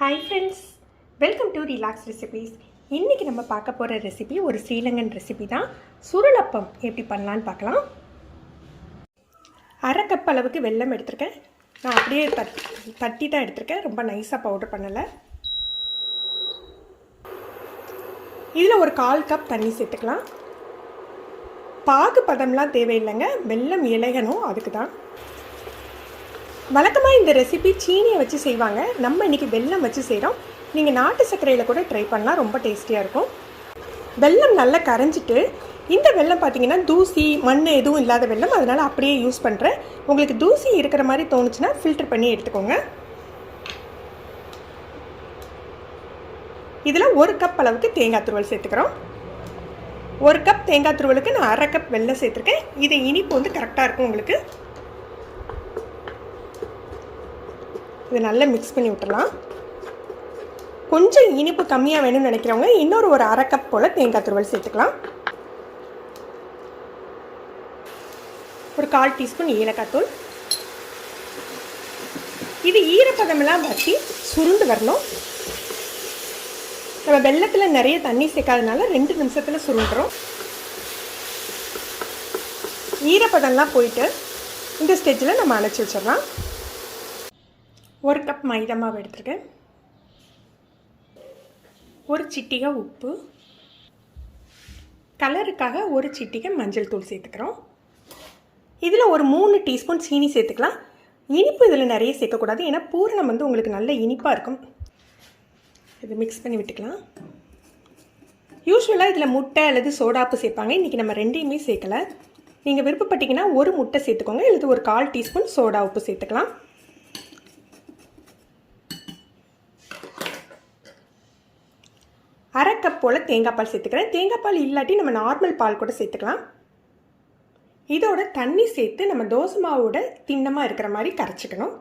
Hi friends, welcome to Relax Recipes. இன்னைக்கு நம்ம பார்க்க போற ரெசிபி ஒரு ஸ்ரீலங்கன் ரெசிபி தான். சுருள் அப்பம் எப்படி பண்ணலாம்னு பார்க்கலாம். அரை கப் அளவுக்கு வெல்லம் எடுத்துர்க்கேன். நான் அப்படியே தட்டி தான் எடுத்துர்க்கேன். ரொம்ப நைஸா பவுடர் பண்ணல. இதுல ஒரு 1/4 கப் தண்ணி சேர்த்துக்கலாம். பாகு பதம்லாம் தேவையில்லைங்க. வெல்லம் இலகணும் அதுக்கு தான். வழக்கமாக இந்த ரெசிபி சீனியை வச்சு செய்வாங்க. நம்ம இன்றைக்கி வெல்லம் வச்சு செய்கிறோம். நீங்கள் நாட்டு சர்க்கரையில் கூட ட்ரை பண்ணலாம், ரொம்ப டேஸ்டியாக இருக்கும். வெல்லம் நல்லா கரைஞ்சிட்டு, இந்த வெல்லம் பார்த்தீங்கன்னா தூசி மண் எதுவும் இல்லாத வெல்லம், அதனால் அப்படியே யூஸ் பண்ணுறேன். உங்களுக்கு தூசி இருக்கிற மாதிரி தோணுச்சுன்னா ஃபில்டர் பண்ணி எடுத்துக்கோங்க. இதில் 1 கப் அளவுக்கு தேங்காய் துருவல் சேர்த்துக்கிறோம். 1 கப் தேங்காய் துருவலுக்கு நான் அரை கப் வெல்லம் சேர்த்துருக்கேன். இது இனிப்பு வந்து கரெக்டாக இருக்கும் உங்களுக்கு. இது நல்லா மிக்ஸ் பண்ணி விட்டுடலாம். கொஞ்சம் இனிப்பு கம்மியாக வேணும்னு நினைக்கிறவங்க இன்னொரு ஒரு அரை கப் போல் தேங்காய் துருவல் சேர்த்துக்கலாம். ஒரு 1/4 டீஸ்பூன் ஏலக்காய் தூள். இது ஈரப்பதமெல்லாம் வச்சு சுருண்டு வரணும். நம்ம வெல்லத்தில் நிறைய தண்ணி சேர்க்காதனால 2 நிமிஷத்தில் சுருண்டுறோம். ஈரப்பதம்லாம் போயிட்டு இந்த ஸ்டேஜில் நம்ம அணைச்சி வச்சிடலாம். 1 கப் மைதா மாவு எடுத்துருக்கேன். ஒரு சிட்டிகை உப்பு, கலருக்காக ஒரு சிட்டிகை மஞ்சள் தூள் சேர்த்துக்கிறோம். இதில் ஒரு 3 டீஸ்பூன் சீனி சேர்த்துக்கலாம். இனிப்பு இதில் நிறைய சேர்க்கக்கூடாது, ஏன்னா பூரணம் வந்து உங்களுக்கு நல்ல இனிப்பாக இருக்கும். இது மிக்ஸ் பண்ணி விட்டுக்கலாம். யூஸ்வலாக இதில் முட்டை அல்லது சோடாப்பு சேர்ப்பாங்க. இன்றைக்கி நம்ம ரெண்டையுமே சேர்க்கலை. நீங்கள் விருப்பப்பட்டீங்கன்னா ஒரு முட்டை சேர்த்துக்கோங்க, அல்லது ஒரு 1/4 டீஸ்பூன் சோடா உப்பு சேர்த்துக்கலாம். அரை கப் போல் தேங்காய் பால் சேர்த்துக்கிறேன். தேங்காய் பால் இல்லாட்டி நம்ம நார்மல் பால் கூட சேர்த்துக்கலாம். இதோட தண்ணி சேர்த்து நம்ம தோசை மாவோட திண்ணமாக இருக்கிற மாதிரி கரைச்சிக்கணும்.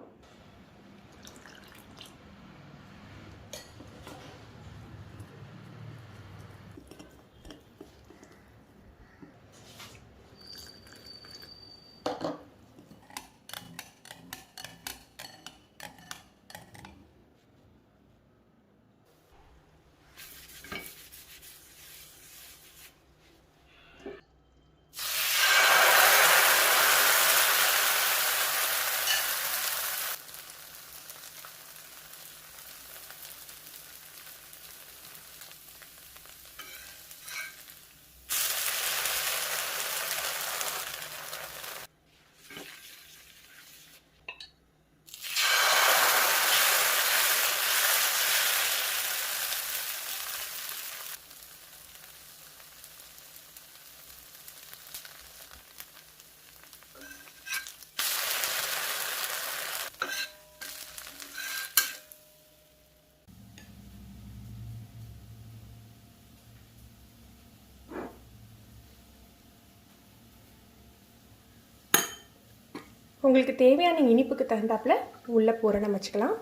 உங்களுக்கு தேவையான இனிப்புக்கு தகுந்தாப்புல உள்ள பூரணம் வச்சுக்கலாம்.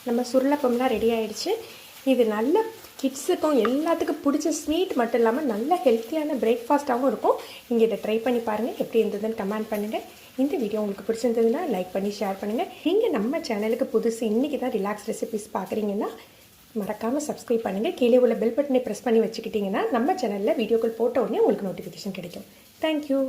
நம்ம சுருளப்பம்லாம் ரெடி ஆகிடுச்சு. இது நல்ல கிட்ஸுக்கும் எல்லாத்துக்கும் பிடிச்ச ஸ்வீட் மட்டும் இல்லாமல் நல்ல ஹெல்த்தியான பிரேக்ஃபாஸ்ட்டாகவும் இருக்கும். நீங்கள் இதை ட்ரை பண்ணி பாருங்கள், எப்படி இருந்ததுன்னு கமெண்ட் பண்ணுங்கள். இந்த வீடியோ உங்களுக்கு பிடிச்சிருந்ததுன்னா லைக் பண்ணி ஷேர் பண்ணுங்கள். நீங்கள் நம்ம சேனலுக்கு புதுசு இன்றைக்கி தான் ரிலாக்ஸ் ரெசிபிஸ் பார்க்குறீங்கன்னா மறக்காமல் சப்ஸ்கிரைப் பண்ணுங்கள். கீழே உள்ள பெல் பட்டனை ப்ரெஸ் பண்ணி வச்சுக்கிட்டிங்கன்னா நம்ம சேனலில் வீடியோக்கள் போட்ட உடனே உங்களுக்கு நோட்டிஃபிகேஷன் கிடைக்கும். தேங்க்யூ.